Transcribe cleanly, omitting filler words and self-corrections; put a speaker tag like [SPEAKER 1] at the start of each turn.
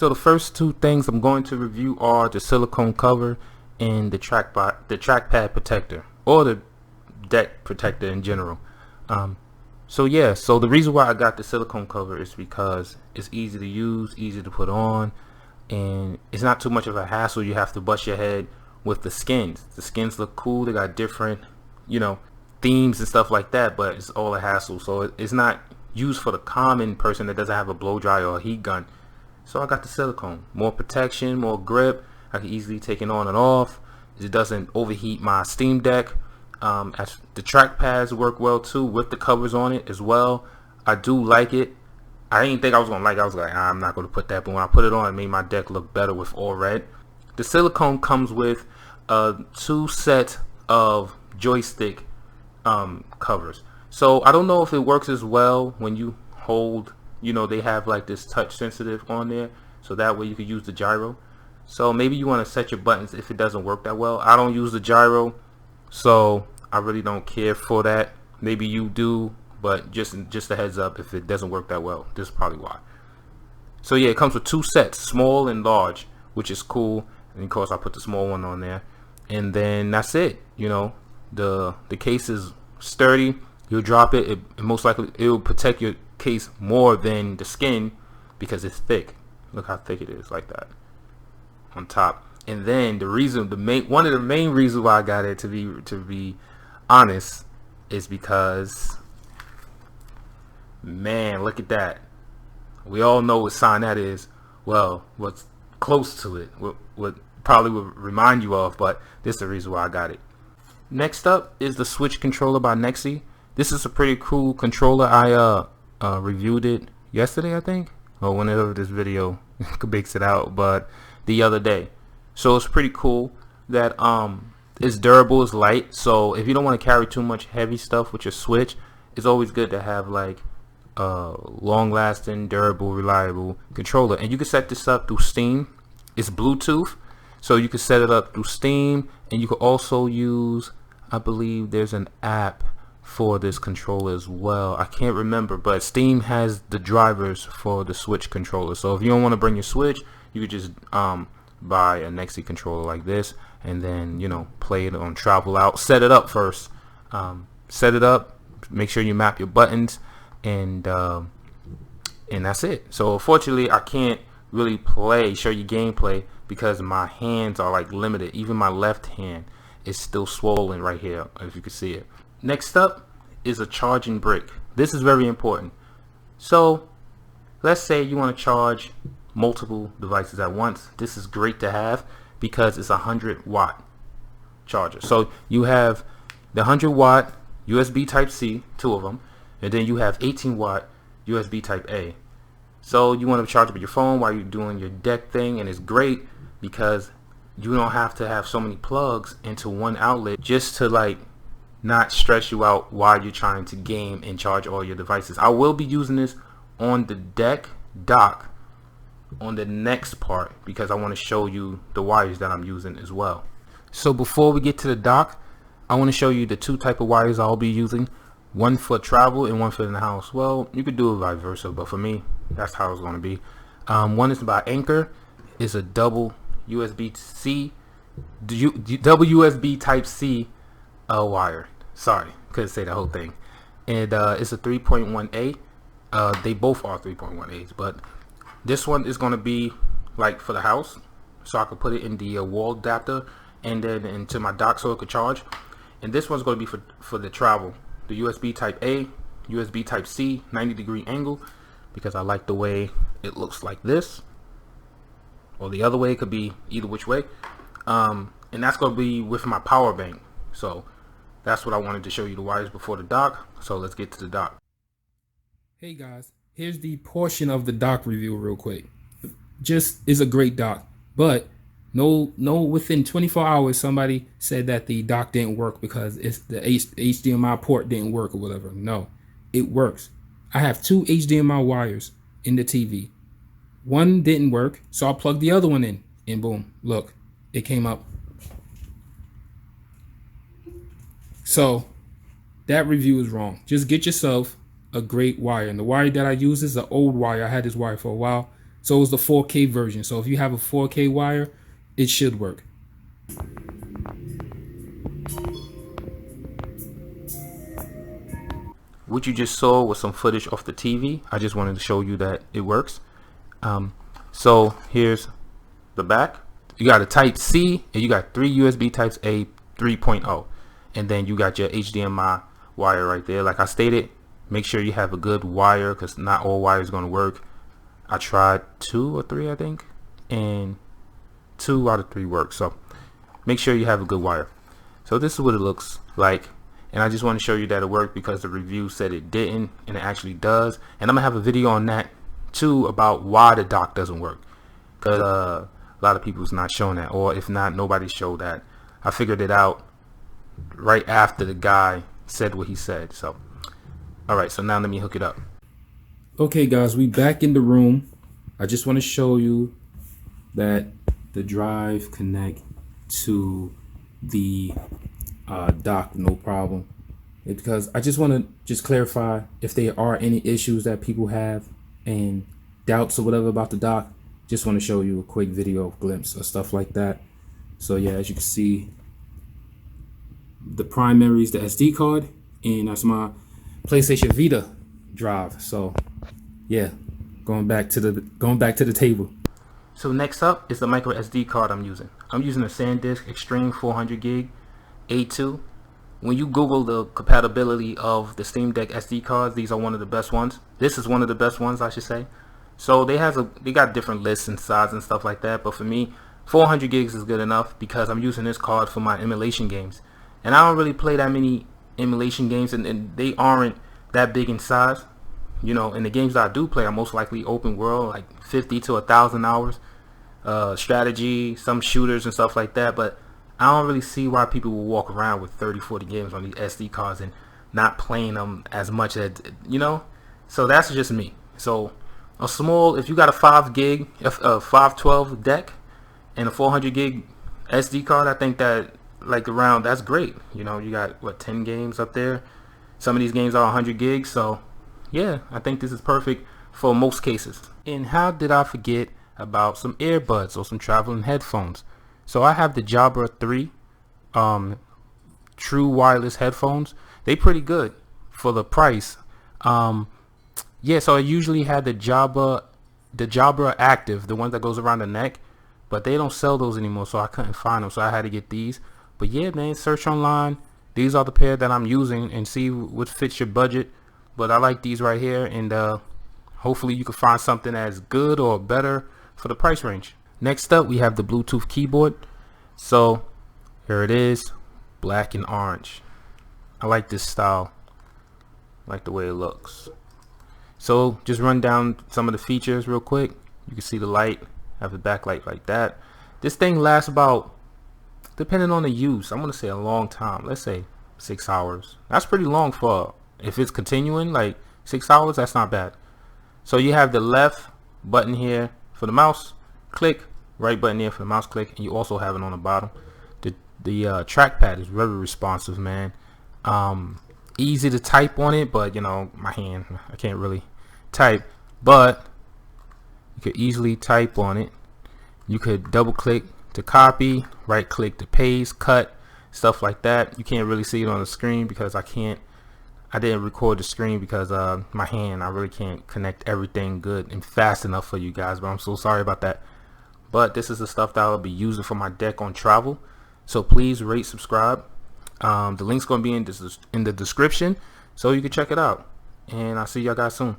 [SPEAKER 1] So the first two things I'm going to review are the silicone cover and the trackpad protector, or the deck protector in general. So yeah, so the reason why I got the silicone cover is because it's easy to use, easy to put on, and it's not too much of a hassle. You have to bust your head with the skins. The skins look cool. They got different, themes and stuff like that, but it's all a hassle. So it's not used for the common person that doesn't have a blow dryer or a heat gun. So I got the silicone. More protection, more grip. I can easily take it on and off. It doesn't overheat my Steam Deck. As the track pads work well too with the covers on it as well. I do like it. I didn't think I was gonna like it. I was like, I'm not gonna put that, but when I put it on, it made my deck look better with all red. The silicone comes with two sets of joystick covers. So I don't know if it works as well when you hold, they have like this touch sensitive on there, so that way you could use the gyro. So maybe you want to set your buttons if it doesn't work that well. I don't use the gyro, so I really don't care for that. Maybe you do, but just a heads up, if it doesn't work that well, this is probably why. So yeah, it comes with two sets, small and large, which is cool. And of course I put the small one on there, and then that's it. The case is sturdy. You'll drop it, most likely it will protect your case more than the skin because it's thick. Look how thick it is, like that on top. And then one of the main reasons why I got it, to be honest, is because, man, look at that. We all know what sign that is. Well, what's close to it, what probably would remind you of, but this is the reason why I got it. Next up is the Switch controller by Nyxi. This is a pretty cool controller. I reviewed it yesterday, I think, or whenever this video makes it out, but the other day. So it's pretty cool that it's durable, it's light. So if you don't want to carry too much heavy stuff with your Switch, it's always good to have like a long-lasting, durable, reliable controller. And you can set this up through Steam. It's Bluetooth, so you can set it up through Steam, and you can also use, I believe there's an app for this controller as well. I can't remember, but Steam has the drivers for the Switch controller. So if you don't want to bring your Switch, you could just buy a Nyxi controller like this, and then play it on travel out. Set it up first. Set it up. Make sure you map your buttons, and that's it. So unfortunately, I can't really show you gameplay because my hands are like limited. Even my left hand is still swollen right here, if you can see it. Next up is a charging brick. This is very important. So let's say you want to charge multiple devices at once. This is great to have because it's a 100-watt charger. So you have the 100-watt USB Type-C, two of them, and then you have 18-watt USB Type-A. So you want to charge up your phone while you're doing your deck thing, and it's great because you don't have to have so many plugs into one outlet just to like not stress you out while you're trying to game and charge all your devices. I will be using this on the deck dock on the next part because I want to show you the wires that I'm using as well. So before we get to the dock, I want to show you the two type of wires I'll be using. One for travel and one for in the house. Well, you could do it vice versa, but for me, that's how it's going to be. One is by Anker. It's a double USB-C, double USB Type-C wire. Sorry, couldn't say the whole thing. And it's a 3.1A. They both are 3.1As, but this one is going to be like for the house, so I could put it in the wall adapter and then into my dock so it could charge. And this one's going to be for the travel, the USB Type-A, USB Type-C, 90-degree angle, because I like the way it looks like this, or the other way. It could be either which way. And that's going to be with my power bank. So that's what I wanted to show you, the wires before the dock. So let's get to the dock. Hey guys, here's the portion of the dock review real quick. Just is a great dock, but no, within 24 hours somebody said that the dock didn't work because it's the HDMI port didn't work or whatever. No, it works. I have two HDMI wires in the TV. One didn't work, so I plugged the other one in, and boom, look, it came up. So that review is wrong. Just get yourself a great wire. And the wire that I use is an old wire. I had this wire for a while.
[SPEAKER 2] So it's the 4K version. So if you have a 4K wire, it should work.
[SPEAKER 1] What you just saw was some footage off the TV. I just wanted to show you that it works. So here's the back. You got a type C and you got 3 USB types A 3.0, and then you got your HDMI wire right there. Like I stated, make sure you have a good wire because not all wires going to work. I tried 2 or 3 I think, and 2 out of 3 work. So make sure you have a good wire. So this is what it looks like, and I just want to show you that it worked because the review said it didn't, and it actually does. And I'm gonna have a video on that too about why the dock doesn't work, because a lot of people's not showing that, or if not, nobody showed that. I figured it out right after the guy said what he said. So alright, so now let me hook it up.
[SPEAKER 2] Okay guys, we back in the room. I just want to show you that the drive connect to the dock no problem. Because I just want to just clarify if there are any issues that people have and doubts or whatever about the dock. Just want to show you a quick video glimpse of stuff like that. So yeah, as you can see, the primary is the SD card, and that's my PlayStation Vita drive. So yeah, going back to the table.
[SPEAKER 1] So next up is the micro SD card I'm using. I'm using a SanDisk Extreme 400 gig A2. When you Google the compatibility of the Steam Deck SD cards, these are one of the best ones. This is one of the best ones, I should say. So they got different lists and size and stuff like that, but for me, 400 gigs is good enough because I'm using this card for my emulation games. And I don't really play that many emulation games, and they aren't that big in size. You know, and the games that I do play are most likely open world, like 50 to 1,000 hours, strategy, some shooters and stuff like that. But I don't really see why people will walk around with 30, 40 games on these SD cards and not playing them as much as, you know. So that's just me. So a small, if you got a 512 deck and a 400 gig SD card, I think that like around, that's great. You know, you got what, 10 games up there. Some of these games are 100 gigs. So yeah, I think this is perfect for most cases. And how did I forget about some earbuds or some traveling headphones? So I have the Jabra 3 true wireless headphones. They pretty good for the price. Yeah, so I usually had the Jabra Active, the one that goes around the neck, but they don't sell those anymore, so I couldn't find them, so I had to get these. But yeah, man, search online. These are the pair that I'm using and see what fits your budget. But I like these right here, and hopefully you can find something as good or better for the price range. Next up, we have the Bluetooth keyboard. So here it is, black and orange. I like this style, I like the way it looks. So just run down some of the features real quick. You can see the light, have the backlight like that. This thing lasts about, depending on the use, I'm gonna say a long time. Let's say 6 hours. That's pretty long for, if it's continuing, like 6 hours, that's not bad. So you have the left button here for the mouse click, right button here for the mouse click, and you also have it on the bottom. The trackpad is very responsive, man. Easy to type on it, but you know, my hand, I can't really type, but you could easily type on it. You could double click to copy, right click to paste, cut, stuff like that. You can't really see it on the screen because I didn't record the screen because my hand, I really can't connect everything good and fast enough for you guys, but I'm so sorry about that. But this is the stuff that I'll be using for my deck on travel. So please rate, subscribe. The link's going to be in the description, so you can check it out. And I'll see y'all guys soon.